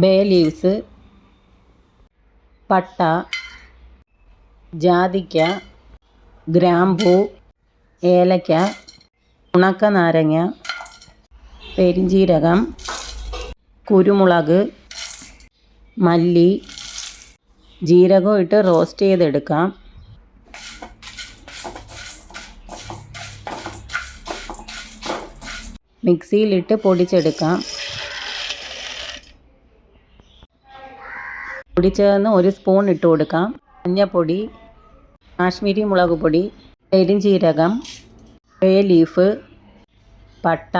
Bay leaves, പട്ട, ജാതിക്ക, ഗ്രാമ്പൂ, ഏലക്ക, ഉണക്ക നാരങ്ങ, പെരിഞ്ജീരകം, കുരുമുളക്, മല്ലി, ജീരകം ഇട്ട് റോസ്റ്റ് ചെയ്തെടുക്കാം. മിക്സിയിലിട്ട് പൊടിച്ചെടുക്കാം. പൊടിച്ചതെന്ന് 1 സ്പൂൺ ഇട്ട് കൊടുക്കാം. മഞ്ഞൾപ്പൊടി, കാശ്മീരി മുളക് പൊടി, പെരിഞ്ജീരകം, ബേ ലീഫ്, പട്ട,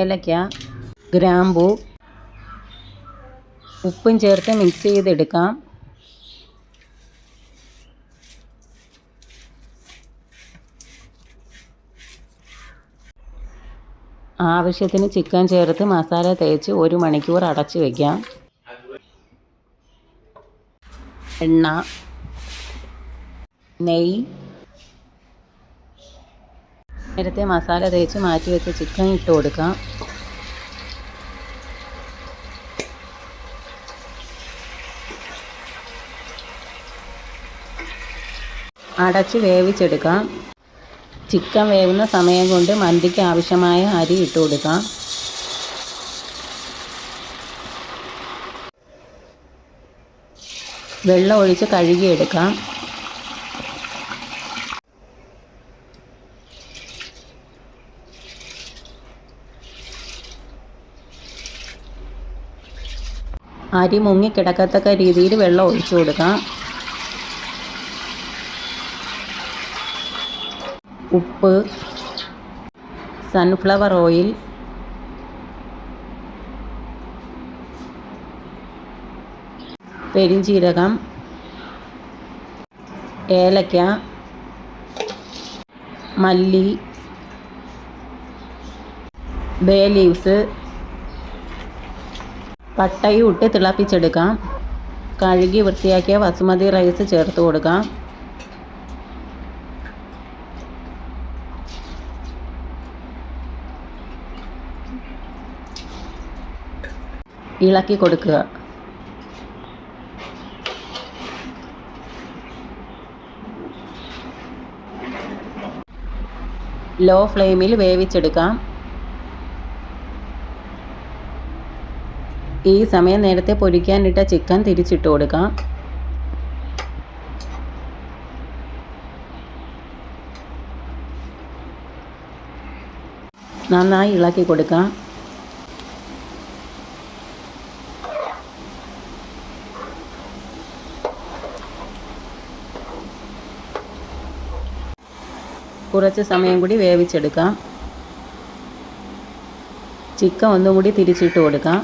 ഏലക്ക, ഗ്രാമ്പൂ, ഉപ്പും ചേർത്ത് മിക്സ് ചെയ്തെടുക്കാം. ആവശ്യത്തിന് ചിക്കൻ ചേർത്ത് മസാല തേച്ച് 1 മണിക്കൂർ അടച്ചു വയ്ക്കാം. എണ്ണ, നെയ്യ്, നേരത്തെ മസാല തേച്ച് മാറ്റി വെച്ച ചിക്കൻ ഇട്ട് കൊടുക്കാം. അടച്ച് വേവിച്ചെടുക്കാം. ചിക്കൻ വേവുന്ന സമയം കൊണ്ട് മന്തിക്ക് ആവശ്യമായ അരി ഇട്ട് കൊടുക്കാം. വെള്ളം ഒഴിച്ച് കഴുകിയെടുക്കാം. അരി മുങ്ങിക്കിടക്കത്തക്ക രീതിയിൽ വെള്ളം ഒഴിച്ചു കൊടുക്കാം. ഉപ്പ്, സൺഫ്ലവർ ഓയിൽ, പെരിഞ്ജീരകം, ഏലക്ക, മല്ലി, ബേ ലീവ്സ്, പട്ടയും ഇട്ട് തിളപ്പിച്ചെടുക്കാം. കഴുകി വൃത്തിയാക്കിയ ബസുമതി റൈസ് ചേർത്ത് കൊടുക്കാം. ഇളക്കി കൊടുക്കുക. ലോ ഫ്ലെയിമിൽ വേവിച്ചെടുക്കാം. ഈ സമയം നേരത്തെ പൊരിക്കാനിട്ട ചിക്കൻ തിരിച്ചിട്ട് കൊടുക്കാം. നന്നായി ഇളക്കി കൊടുക്കാം. കുറച്ച് സമയം കൂടി വേവിച്ചെടുക്കാം. ചിക്കൻ ഒന്നും കൂടി തിരിച്ചിട്ട് കൊടുക്കാം.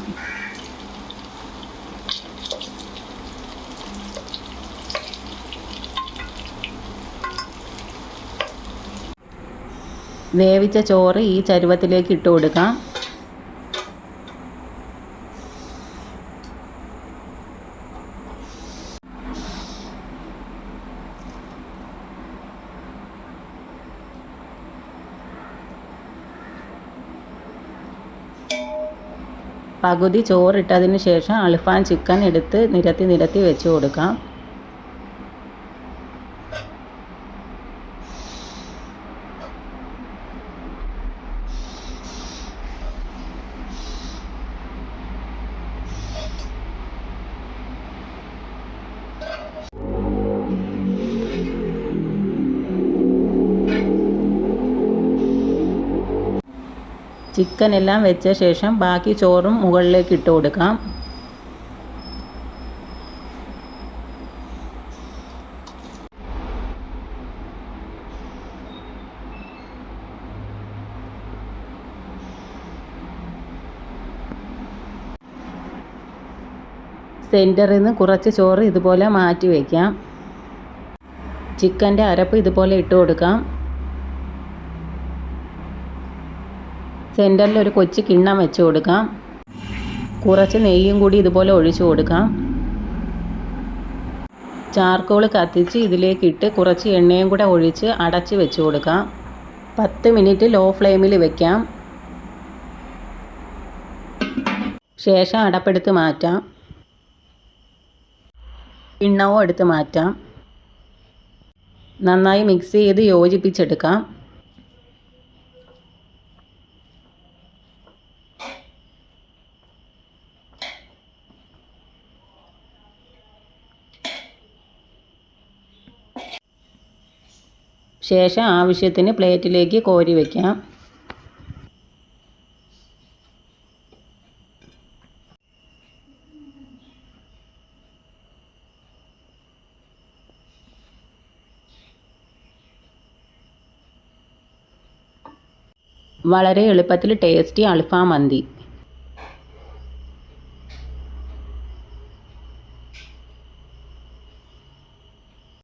വേവിച്ച ചോറ് ഈ ചരുവത്തിലേക്ക് ഇട്ട് കൊടുക്കാം. പകുതി ചോറിട്ടതിന് ശേഷം അൽഫാം ചിക്കൻ എടുത്ത് നിരത്തി വെച്ച് കൊടുക്കാം. ചിക്കൻ എല്ലാം വെച്ച ശേഷം ബാക്കി ചോറും മുകളിലേക്ക് ഇട്ട് കൊടുക്കാം. സെൻറ്ററിൽ നിന്ന് കുറച്ച് ചോറ് ഇതുപോലെ മാറ്റി വയ്ക്കാം. ചിക്കൻ്റെ അരപ്പ് ഇതുപോലെ ഇട്ട് കൊടുക്കാം. സെൻറ്ററിൽ ഒരു കൊച്ചു കിണ്ണം വെച്ച് കൊടുക്കാം. കുറച്ച് നെയ്യും കൂടി ഇതുപോലെ ഒഴിച്ചു കൊടുക്കാം. ചാർക്കോൾ കത്തിച്ച് ഇതിലേക്കിട്ട് കുറച്ച് എണ്ണയും കൂടെ ഒഴിച്ച് അടച്ച് വെച്ച് കൊടുക്കാം. 10 മിനിറ്റ് ലോ ഫ്ലെയിമിൽ വെക്കാം. ശേഷം അടപ്പെടുത്ത് മാറ്റാം. കിണ്ണവും എടുത്ത് മാറ്റാം. നന്നായി മിക്സ് ചെയ്ത് യോജിപ്പിച്ചെടുക്കാം. ശേഷം ആവശ്യത്തിന് പ്ലേറ്റിലേക്ക് കോരി വയ്ക്കാം. വളരെ എളുപ്പത്തിൽ ടേസ്റ്റി അൽഫാം മന്തി.